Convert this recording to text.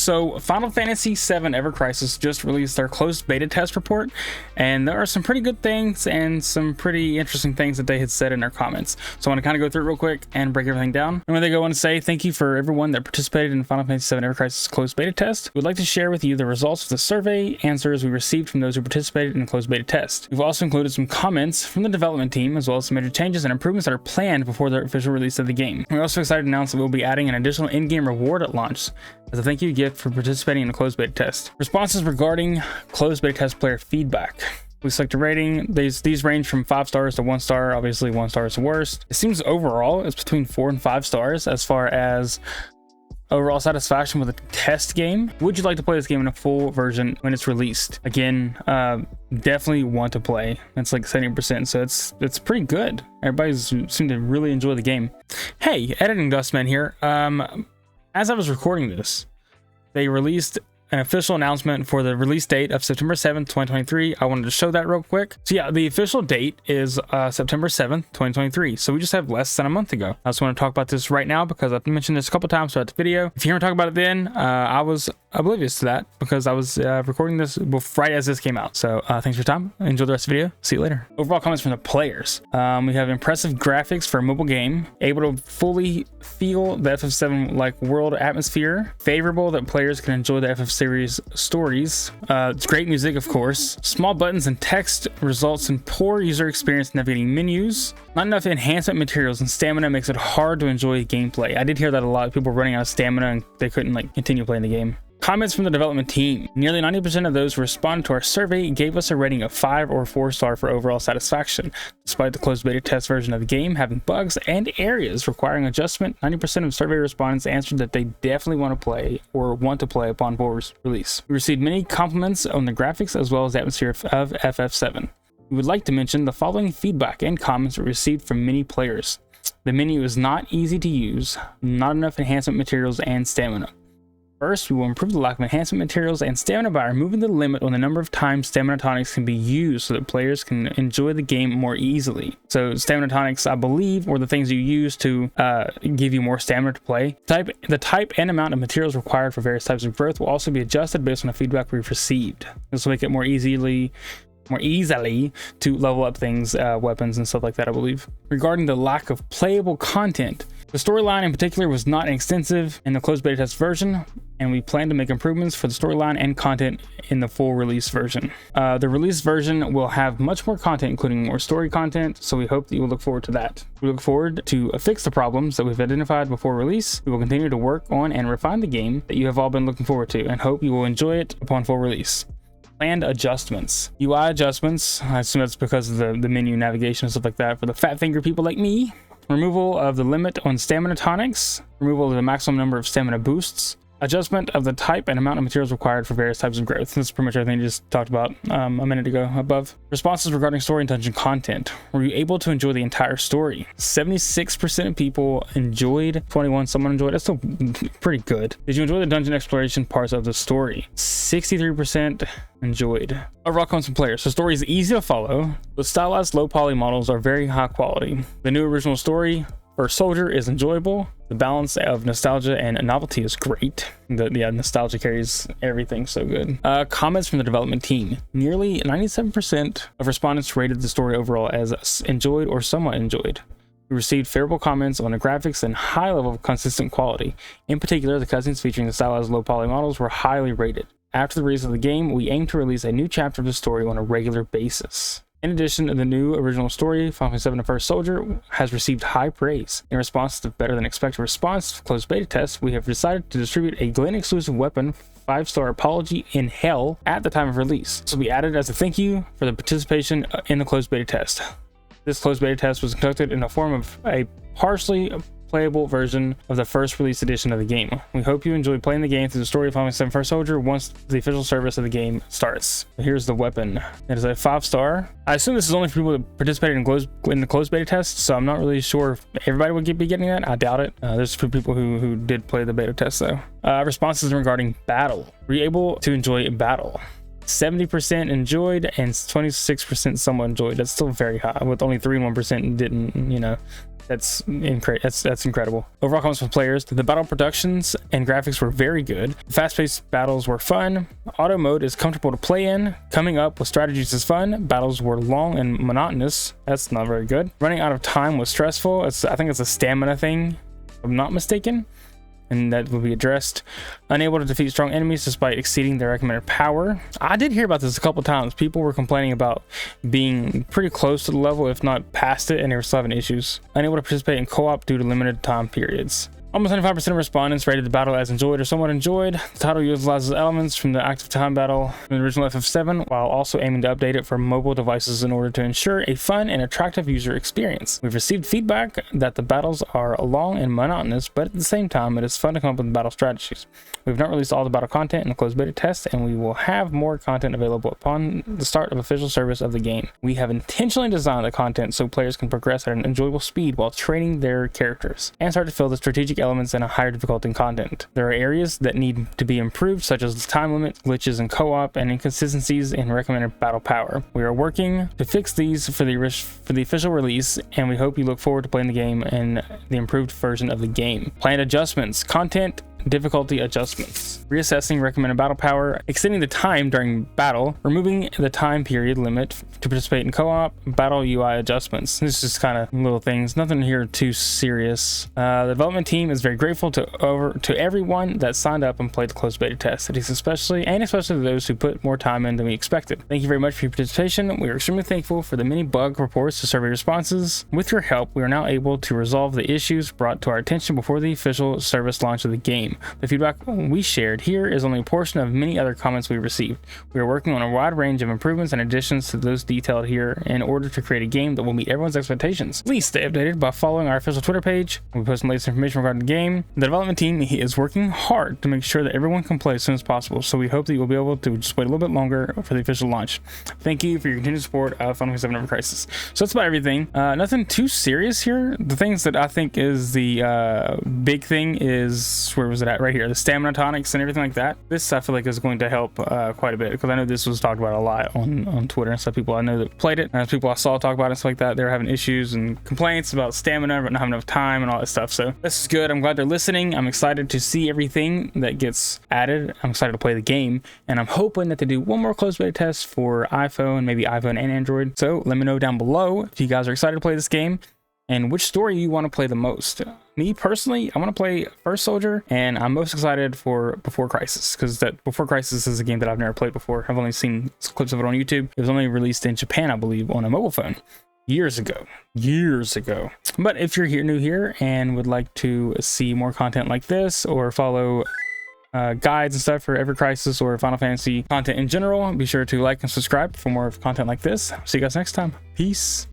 So Final Fantasy VII Ever Crisis just released their closed beta test report, and there are some pretty good things and some pretty interesting things that they had said in their comments. So I want to kind of go through it real quick and break everything down. And when they go on to say, thank you for everyone that participated in Final Fantasy VII Ever Crisis closed beta test. We'd like to share with you the results of the survey answers we received from those who participated in the closed beta test. We've also included some comments from the development team, as well as some major changes and improvements that are planned before the official release of the game. We're also excited to announce that we'll be adding an additional in-game reward at launch as a thank you gift for participating in the closed beta test. Responses regarding closed beta test player feedback. We select a rating. These range from 5 stars to 1 star. Obviously 1 star is the worst. It seems overall it's between 4 and 5 stars as far as overall satisfaction with the test game. Would you like to play this game in a full version when it's released? Again, definitely want to play. It's like 70%, so it's pretty good. Everybody's seemed to really enjoy the game. Hey, Editing Dustman here. As I was recording this, they released an official announcement for the release date of September 7th, 2023. I wanted to show that real quick. So yeah, the official date is September 7th, 2023. So we just have less than a month ago. I just want to talk about this right now because I've mentioned this a couple times throughout the video. If you hear me talk about it then, I was oblivious to that because I was recording this right as this came out. So thanks for your time. Enjoy the rest of the video. See you later. Overall comments from the players. We have impressive graphics for a mobile game, able to fully feel the FF7 like world atmosphere, favorable that players can enjoy the FF series stories. It's great music, of course. Small buttons and text results in poor user experience navigating menus. Not enough enhancement materials, and stamina makes it hard to enjoy gameplay. I did hear that a lot of people running out of stamina and they couldn't continue playing the game. Comments from the development team. Nearly 90% of those who responded to our survey gave us a rating of 5 or 4 star for overall satisfaction. Despite the closed beta test version of the game having bugs and areas requiring adjustment, 90% of survey respondents answered that they definitely want to play or want to play upon full release. We received many compliments on the graphics as well as the atmosphere of FF7. We would like to mention the following feedback and comments we received from many players. The menu is not easy to use, not enough enhancement materials, and stamina. First, we will improve the lack of enhancement materials and stamina by removing the limit on the number of times stamina tonics can be used so that players can enjoy the game more easily. So stamina tonics, I believe, were the things you use to give you more stamina to play. The type and amount of materials required for various types of growth will also be adjusted based on the feedback we've received. This will make it more easily to level up things, weapons and stuff like that, I believe. Regarding the lack of playable content, the storyline in particular was not extensive in the closed beta test version, and we plan to make improvements for the storyline and content in the full release version. The release version will have much more content, including more story content, so we hope that you will look forward to that. We look forward to fix the problems that we've identified before release. We will continue to work on and refine the game that you have all been looking forward to, and hope you will enjoy it upon full release. Planned adjustments. UI adjustments, I assume that's because of the menu navigation and stuff like that for the fat finger people like me. Removal of the limit on stamina tonics. Removal of the maximum number of stamina boosts. Adjustment of the type and amount of materials required for various types of growth. That's pretty much everything you just talked about a minute ago above. Responses regarding story and dungeon content. Were you able to enjoy the entire story? 76% of people enjoyed. 21 someone enjoyed. That's still pretty good. Did you enjoy the dungeon exploration parts of the story? 63% enjoyed. Overall comments from players. The story is easy to follow. The stylized low poly models are very high quality. The new original story for Soldier is enjoyable. The balance of nostalgia and novelty is great. Nostalgia carries everything so good. Comments from the development team. Nearly 97% of respondents rated the story overall as enjoyed or somewhat enjoyed. We received favorable comments on the graphics and high level of consistent quality. In particular, the cutscenes featuring the stylized low poly models were highly rated. After the release of the game, we aim to release a new chapter of the story on a regular basis. In addition, the new original story, Final Fantasy VII The First Soldier, has received high praise. In response to better than expected response to closed beta tests, we have decided to distribute a Glen exclusive weapon, 5-star Apology in Hell, at the time of release. This will be added as a thank you for the participation in the closed beta test. This closed beta test was conducted in the form of a partially playable version of the first release edition of the game. We hope you enjoy playing the game through the story of Final Fantasy VII First Soldier once the official service of the game starts. Here's the weapon. It is a 5-star. I assume this is only for people that participated in the closed beta test, so I'm not really sure if everybody would be getting that. I doubt it. There's for people who did play the beta test though. Responses regarding battle. Were you able to enjoy battle? 70% enjoyed and 26% somewhat enjoyed. That's still very high, with only 3 and 1% didn't, That's incredible. Overall comments from players: the battle productions and graphics were very good. Fast-paced battles were fun. Auto mode is comfortable to play in. Coming up with strategies is fun. Battles were long and monotonous. That's not very good. Running out of time was stressful. I think it's a stamina thing, if I'm not mistaken, and that will be addressed. Unable to defeat strong enemies despite exceeding their recommended power. I did hear about this a couple times. People were complaining about being pretty close to the level, if not past it, and they were still having issues. Unable to participate in co-op due to limited time periods. Almost 95% of respondents rated the battle as enjoyed or somewhat enjoyed. The title utilizes elements from the active time battle from the original FF7 while also aiming to update it for mobile devices in order to ensure a fun and attractive user experience. We've received feedback that the battles are long and monotonous, but at the same time it is fun to come up with battle strategies. We've not released all the battle content in the closed beta test, and we will have more content available upon the start of official service of the game. We have intentionally designed the content so players can progress at an enjoyable speed while training their characters and start to feel the strategic elements in a higher difficulty content. There are areas that need to be improved, such as time limits, glitches in co-op, and inconsistencies in recommended battle power. We are working to fix these for the official release, and we hope you look forward to playing the game and the improved version of the game. Planned adjustments: content difficulty adjustments, reassessing recommended battle power, extending the time during battle, removing the time period limit to participate in co-op, battle UI adjustments. This is kind of little things, nothing here too serious. The development team is very grateful to everyone that signed up and played the closed beta test. It is especially to those who put more time in than we expected. Thank you very much for your participation. We are extremely thankful for the many bug reports to survey responses. With your help, we are now able to resolve the issues brought to our attention before the official service launch of the game. The feedback we shared here is only a portion of many other comments we received. We are working on a wide range of improvements and additions to those detailed here in order to create a game that will meet everyone's expectations. Please stay updated by following our official Twitter page. We post the latest information regarding the game. The development team is working hard to make sure that everyone can play as soon as possible, so we hope that you will be able to just wait a little bit longer for the official launch. Thank you for your continued support of Final Fantasy VII Ever Crisis. So that's about everything. Nothing too serious here. The things that I think is the big thing is, where was it at? Right here, the stamina tonics and everything like that. This I feel like is going to help quite a bit, because I know this was talked about a lot on Twitter and stuff. People I know that played it, and people I saw talk about it and stuff like that, they were having issues and complaints about stamina, but not having enough time and all that stuff. So this is good. I'm glad they're listening. I'm excited to see everything that gets added. I'm excited to play the game, and I'm hoping that they do one more closed beta test for iPhone, maybe iPhone and Android. So let me know down below if you guys are excited to play this game and which story you want to play the most. Me personally, I want to play First Soldier, and I'm most excited for Before Crisis, because that Before Crisis is a game that I've never played before. I've only seen clips of it on YouTube. It was only released in Japan, I believe, on a mobile phone years ago. But if you're new here and would like to see more content like this, or follow guides and stuff for Ever Crisis or Final Fantasy content in general, be sure to like and subscribe for more content like this. See you guys next time. Peace.